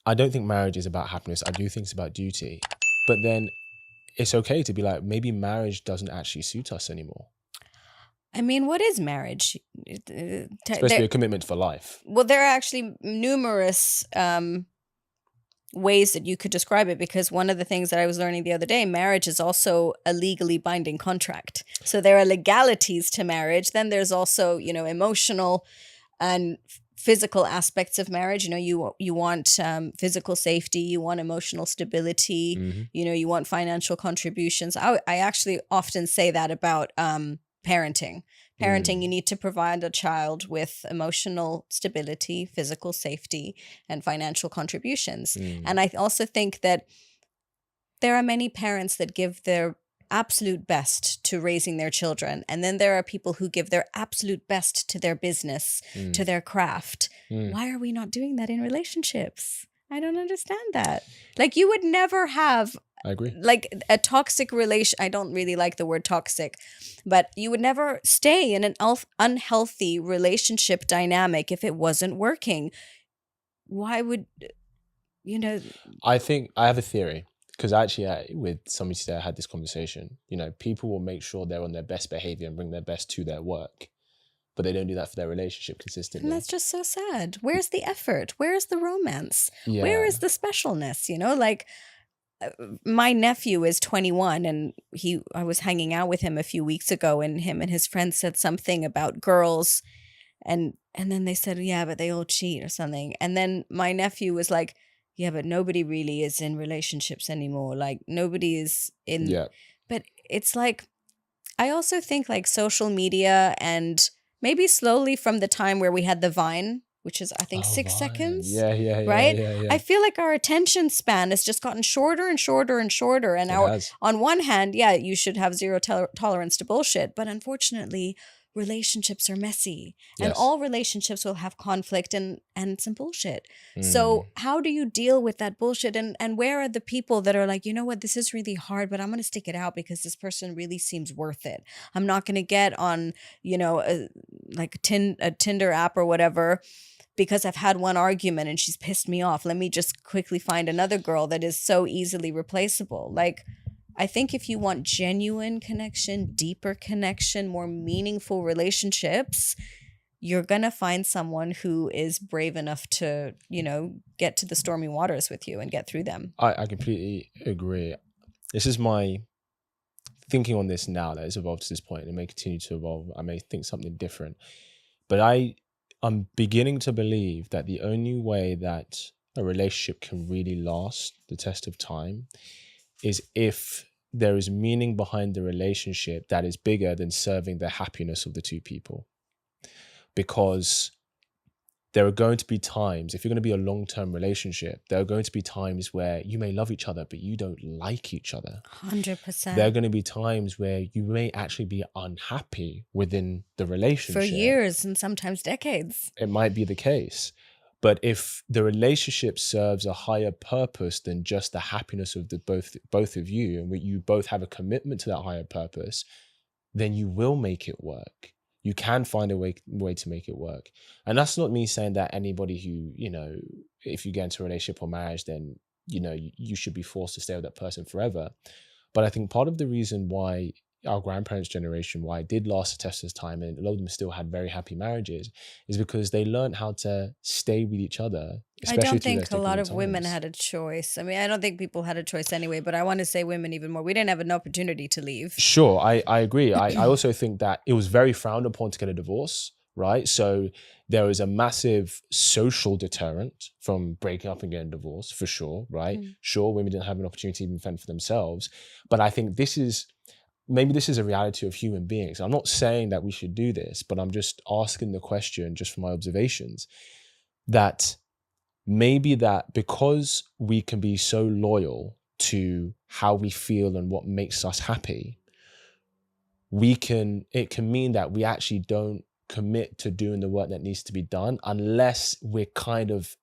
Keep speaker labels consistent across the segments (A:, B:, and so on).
A: I don't think marriage is about happiness. I do think it's about duty. But then it's okay to be like, maybe marriage doesn't actually suit us anymore.
B: I mean, what is marriage?
A: It's supposed to be a commitment for life.
B: Well, there are actually numerous ways that you could describe it, because one of the things that I was learning the other day, marriage is also a legally binding contract. So there are legalities to marriage. Then there's also, emotional and physical aspects of marriage. You want physical safety, you want emotional stability,
A: Mm-hmm.
B: You want financial contributions. I actually often say that about parenting. You need to provide a child with emotional stability, physical safety, and financial contributions. And I also think that there are many parents that give their absolute best to raising their children. And then there are people who give their absolute best to their business, to their craft. Why are we not doing that in relationships? I don't understand that. Like, you would never have,
A: I agree,
B: like, a toxic relation. I don't really like the word toxic, but you would never stay in an unhealthy relationship dynamic if it wasn't working. Why would,
A: I think I have a theory, because actually with somebody today I had this conversation. People will make sure they're on their best behavior and bring their best to their work, but they don't do that for their relationship consistently.
B: And that's just so sad. Where's the effort? Where's the romance?
A: Yeah.
B: Where is the specialness? Like, my nephew is 21, and I was hanging out with him a few weeks ago, and him and his friends said something about girls, and then they said, yeah, but they all cheat or something. And then my nephew was like, yeah, but nobody really is in relationships anymore. Like, nobody is in.
A: Yeah.
B: But it's like, I also think like social media, and maybe slowly from the time where we had the Vine, which is, I think, 6 seconds.
A: Yeah.
B: Right?
A: Yeah.
B: I feel like our attention span has just gotten shorter and shorter and shorter. And on one hand, yeah, you should have zero tolerance to bullshit. But unfortunately, relationships are messy. And all relationships will have conflict and some bullshit. So how do you deal with that bullshit? And where are the people that are like, you know what, this is really hard, but I'm going to stick it out because this person really seems worth it. I'm not going to get on, a Tinder app or whatever, because I've had one argument and she's pissed me off. Let me just quickly find another girl that is so easily replaceable. Like, I think if you want genuine connection, deeper connection, more meaningful relationships, you're going to find someone who is brave enough to, get to the stormy waters with you and get through them.
A: I completely agree. This is my thinking on this now that it's evolved to this point, and it may continue to evolve. I may think something different. But I'm beginning to believe that the only way that a relationship can really last the test of time is if there is meaning behind the relationship that is bigger than serving the happiness of the two people. Because there are going to be times, if you're going to be a long-term relationship, there are going to be times where you may love each other, but you don't like each other.
B: 100%.
A: There are going to be times where you may actually be unhappy within the relationship.
B: For years and sometimes decades.
A: It might be the case. But if the relationship serves a higher purpose than just the happiness of the both of you, and you both have a commitment to that higher purpose, then you will make it work. You can find a way to make it work. And that's not me saying that anybody who, if you get into a relationship or marriage, then, you should be forced to stay with that person forever. But I think part of the reason why our grandparents' generation, why it did last the test of time, and a lot of them still had very happy marriages, is because they learned how to stay with each other.
B: I don't think a lot of women had a choice. I mean, I don't think people had a choice anyway, but I want to say women even more. We didn't have an opportunity to leave.
A: Sure, I agree. I also think that it was very frowned upon to get a divorce, right? So there was a massive social deterrent from breaking up and getting divorced, for sure, right? Sure, women didn't have an opportunity to even fend for themselves. But I think maybe this is a reality of human beings. I'm not saying that we should do this, but I'm just asking the question, just from my observations, that maybe that because we can be so loyal to how we feel and what makes us happy, it can mean that we actually don't commit to doing the work that needs to be done unless we're kind of,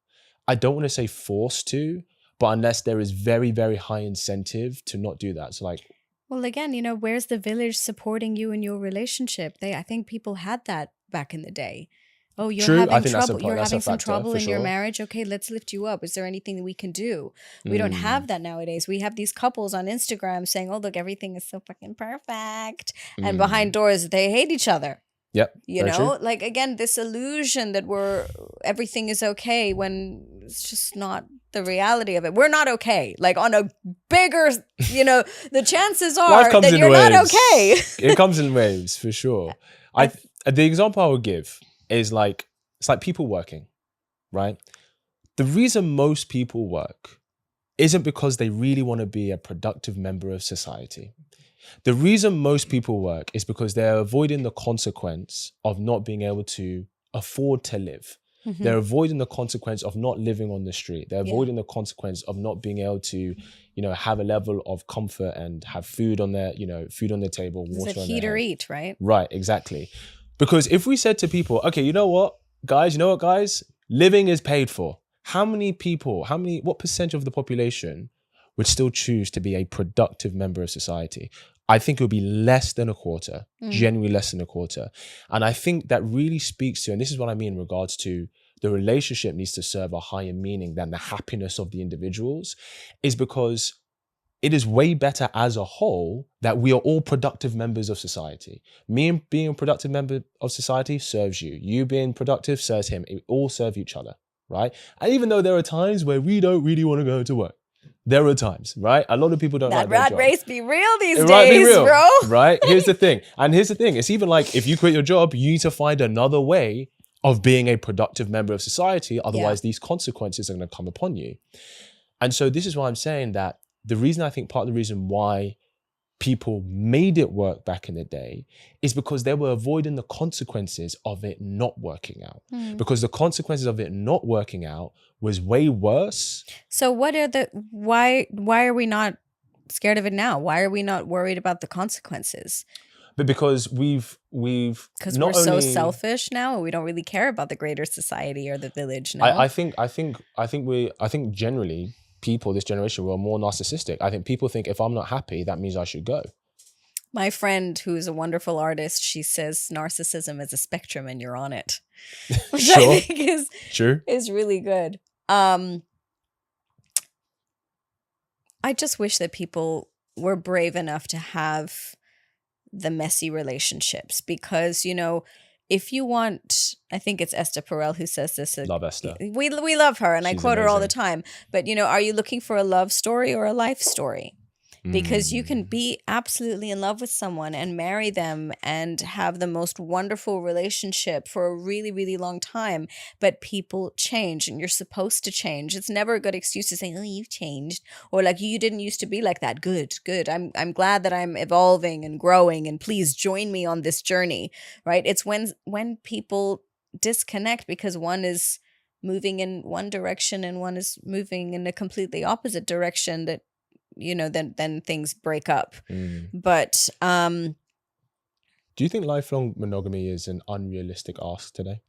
A: I don't want to say forced to, but unless there is very, very high incentive to not do that. So like,
B: well, again, where's the village supporting you in your relationship? I think people had that back in the day. Oh, you're
A: True.
B: having
A: I think
B: trouble. You're
A: that's
B: having
A: a
B: some
A: factor,
B: trouble
A: for
B: in your
A: sure.
B: marriage. Okay, let's lift you up. Is there anything that we can do? We don't have that nowadays. We have these couples on Instagram saying, "Oh, look, everything is so fucking perfect," and behind doors they hate each other.
A: Yep.
B: You know, like again, this illusion that everything is okay when it's just not the reality of it. We're not okay. Like on a bigger, the chances are that you're not okay.
A: It comes in waves, for sure. The example I would give is like, it's like people working, right? The reason most people work isn't because they really want to be a productive member of society. The reason most people work is because they're avoiding the consequence of not being able to afford to live. Mm-hmm. They're avoiding the consequence of not living on the street. They're avoiding the consequence of not being able to, have a level of comfort and have food on their, food on their table, water on their head.
B: Heat or eat, right?
A: Right, exactly. Because if we said to people, okay, you know what, guys, living is paid for. What percentage of the population would still choose to be a productive member of society? I think it would be less than a quarter, genuinely less than a quarter. And I think that really speaks to, and this is what I mean in regards to the relationship needs to serve a higher meaning than the happiness of the individuals, is because it is way better as a whole that we are all productive members of society. Me being a productive member of society serves you. You being productive serves him. It all serve each other, right? And even though there are times where we don't really want to go to work, there are times, right? A lot of people don't like their job. That rat race
B: be real these days, bro.
A: Right? Here's the thing. It's even like if you quit your job, you need to find another way of being a productive member of society. Otherwise, these consequences are going to come upon you. And so this is why I'm saying that part of the reason why people made it work back in the day is because they were avoiding the consequences of it not working out. Because the consequences of it not working out was way worse.
B: So why are we not scared of it now? Why are we not worried about the consequences?
A: But because we've
B: because we're so selfish now, and we don't really care about the greater society or the village now.
A: I think generally people this generation were more narcissistic. I think people think if I'm not happy, that means I should go.
B: My friend, who's a wonderful artist, she says narcissism is a spectrum and you're on it. Which I think is really good. I just wish that people were brave enough to have the messy relationships because, if you want, I think it's Esther Perel who says this.
A: Love Esther.
B: We love her and she's I quote amazing. Her all the time. But, are you looking for a love story or a life story? Because you can be absolutely in love with someone and marry them and have the most wonderful relationship for a really, really long time. But people change and you're supposed to change. It's never a good excuse to say, oh, you've changed. Or like, you didn't used to be like that. Good. I'm glad that I'm evolving and growing and please join me on this journey, right? It's when people disconnect because one is moving in one direction and one is moving in a completely opposite direction that then things break up. But
A: do you think lifelong monogamy is an unrealistic ask today?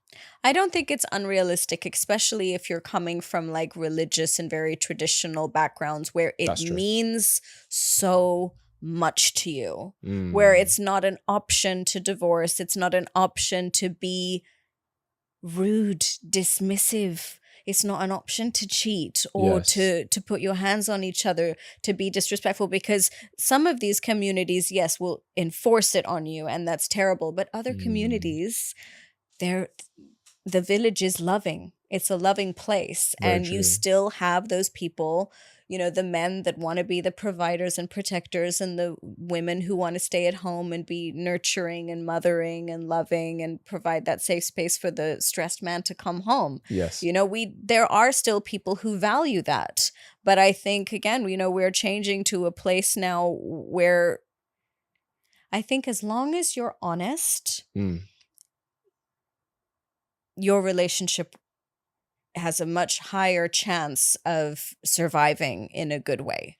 B: I don't think it's unrealistic, especially if you're coming from like religious and very traditional backgrounds where it means so much to you, where it's not an option to divorce, it's not an option to be rude, dismissive. It's not an option to cheat or to put your hands on each other, to be disrespectful, because some of these communities, will enforce it on you, and that's terrible. But other communities, the village is loving. It's a loving place. Very and true. You still have those people, the men that want to be the providers and protectors and the women who want to stay at home and be nurturing and mothering and loving and provide that safe space for the stressed man to come home.
A: Yes.
B: There are still people who value that. But I think, again, we're changing to a place now where I think as long as you're honest, your relationship has a much higher chance of surviving in a good way.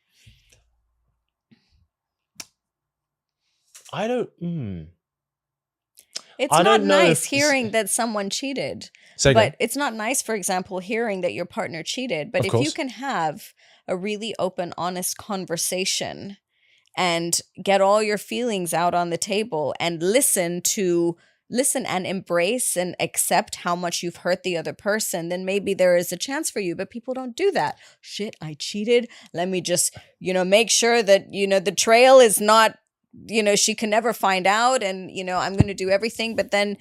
B: It's not nice hearing that someone cheated. But it's not nice, for example, hearing that your partner cheated. But if you can have a really open, honest conversation and get all your feelings out on the table and listen to listen and embrace and accept how much you've hurt the other person, then maybe there is a chance for you. But people don't do that. Shit, I cheated. Let me just, make sure that, the trail is not, she can never find out, and, I'm going to do everything. But then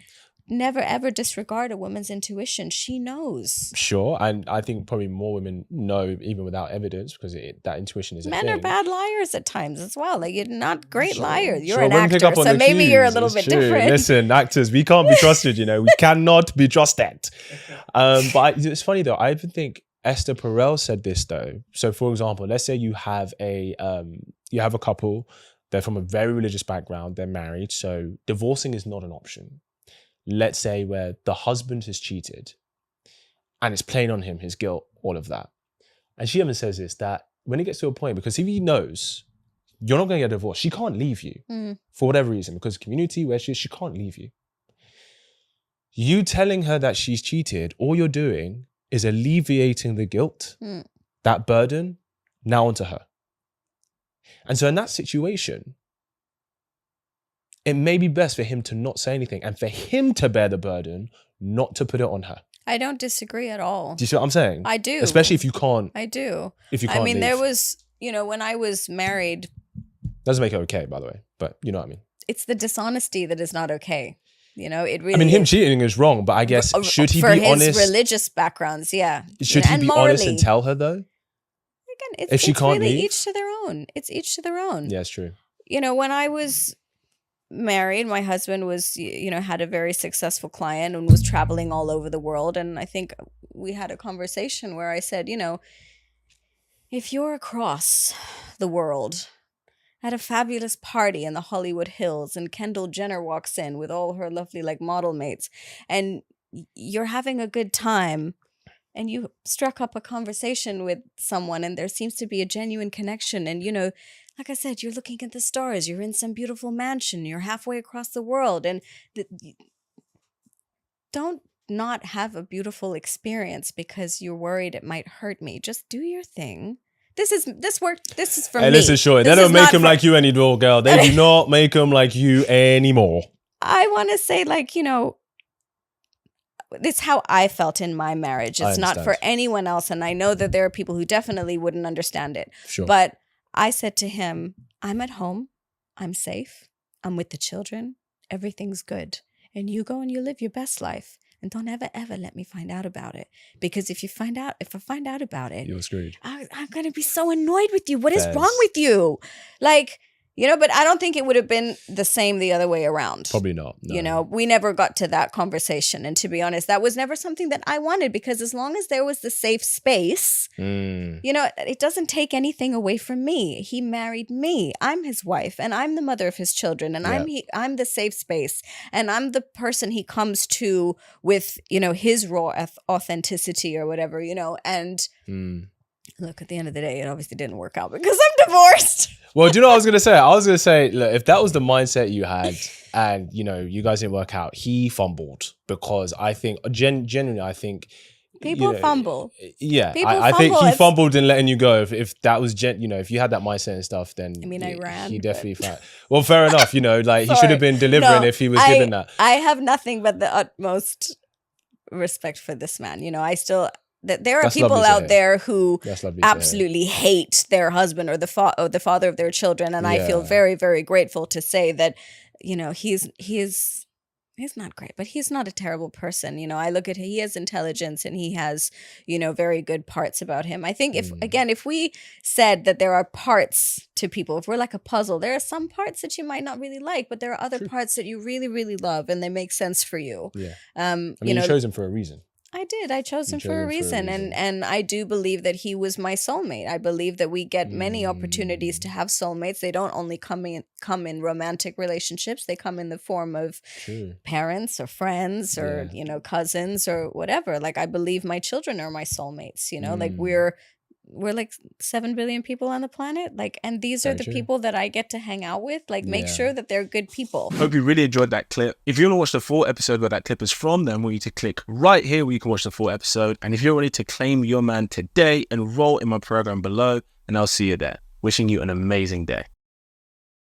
B: never ever disregard a woman's intuition. She knows.
A: Sure. And I think probably more women know even without evidence, because that intuition is a thing.
B: Men are bad liars at times as well. Like, you're not great liars. You're
A: an
B: actor, so maybe you're a little bit different.
A: Listen, actors, we can't be trusted, we cannot be trusted. But it's funny though, I even think Esther Perel said this though. So for example, let's say you have a couple, they're from a very religious background, they're married, so divorcing is not an option. Let's say where the husband has cheated and it's playing on him, his guilt, all of that. And she even says this, that when it gets to a point, because if he knows you're not going to get a divorce, she can't leave you for whatever reason, because community where she can't leave you. You telling her that she's cheated, all you're doing is alleviating the guilt, that burden, now onto her. And so in that situation, it may be best for him to not say anything and for him to bear the burden, not to put it on her.
B: I don't disagree at all.
A: Do you see what I'm saying?
B: I do.
A: Especially if you can't.
B: I do.
A: If you can't leave.
B: there was, when I was married.
A: Doesn't make it okay, by the way, but you know what I mean.
B: It's the dishonesty that is not okay. It really.
A: Him cheating is wrong, but I guess should he be honest?
B: For his religious backgrounds, yeah.
A: Should he be honest and tell her though?
B: Again, it's really leave? Each to their own. It's each to their own.
A: Yeah, it's true.
B: When I was married, my husband was, had a very successful client and was traveling all over the world. And I think we had a conversation where I said, if you're across the world at a fabulous party in the Hollywood Hills and Kendall Jenner walks in with all her lovely model mates and you're having a good time and you struck up a conversation with someone and there seems to be a genuine connection and, like I said, you're looking at the stars, you're in some beautiful mansion, you're halfway across the world, and don't not have a beautiful experience because you're worried it might hurt me. Just do your thing. This is for me.
A: Hey, listen, sure, they don't make them like you anymore, girl. They do not make them like you anymore.
B: I want to say, it's how I felt in my marriage. It's not for anyone else, and I know that there are people who definitely wouldn't understand it.
A: Sure.
B: But I said to him, I'm at home, I'm safe, I'm with the children, everything's good. And you go and you live your best life. And don't ever, ever let me find out about it. Because if I find out about it,
A: you're screwed.
B: I'm going to be so annoyed with you. What is wrong with you? But I don't think it would have been the same the other way around.
A: Probably not. No.
B: We never got to that conversation. And to be honest, that was never something that I wanted, because as long as there was the safe space, it doesn't take anything away from me. He married me. I'm his wife and I'm the mother of his children, and I'm the safe space, and I'm the person he comes to with, his raw authenticity or whatever, and look, at the end of the day, it obviously didn't work out because I'm divorced.
A: Well, do you know what I was going to say? I was going to say, look, if that was the mindset you had and, you guys didn't work out, he fumbled, because I think, genuinely, I think...
B: People fumble.
A: Yeah, I think he fumbled in letting you go. If that was, if you had that mindset and stuff, then...
B: I ran.
A: He definitely... Well, fair enough, he should have been delivering if he was given that.
B: I have nothing but the utmost respect for this man. I still... There are people out there who absolutely hate their husband or the father of their children, and I feel very, very grateful to say that he's not great, but he's not a terrible person. I look at him, he has intelligence and he has very good parts about him. I think if we said that there are parts to people, if we're like a puzzle, there are some parts that you might not really like, but there are other parts that you really, really love and they make sense for you.
A: Yeah, you chose him for a reason.
B: I did. I chose him for a reason. And I do believe that he was my soulmate. I believe that we get many opportunities to have soulmates. They don't only come in romantic relationships. They come in the form of parents or friends or, cousins or whatever. I believe my children are my soulmates, we're like 7 billion people on the planet. And these are the people that I get to hang out with. Make sure that they're good people.
C: Hope you really enjoyed that clip. If you want to watch the full episode where that clip is from, then I want you to click right here where you can watch the full episode. And if you're ready to claim your man today, enroll in my program below, and I'll see you there. Wishing you an amazing day.